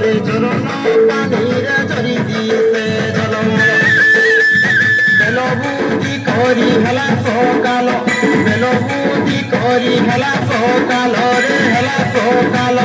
রে চরণ পানিরে চরি দিয়েছে জলমল বেল বুদ্ধি করি হেলা সকাল বেল বুদ্ধি করি হেলা সকাল রে হেলা সকাল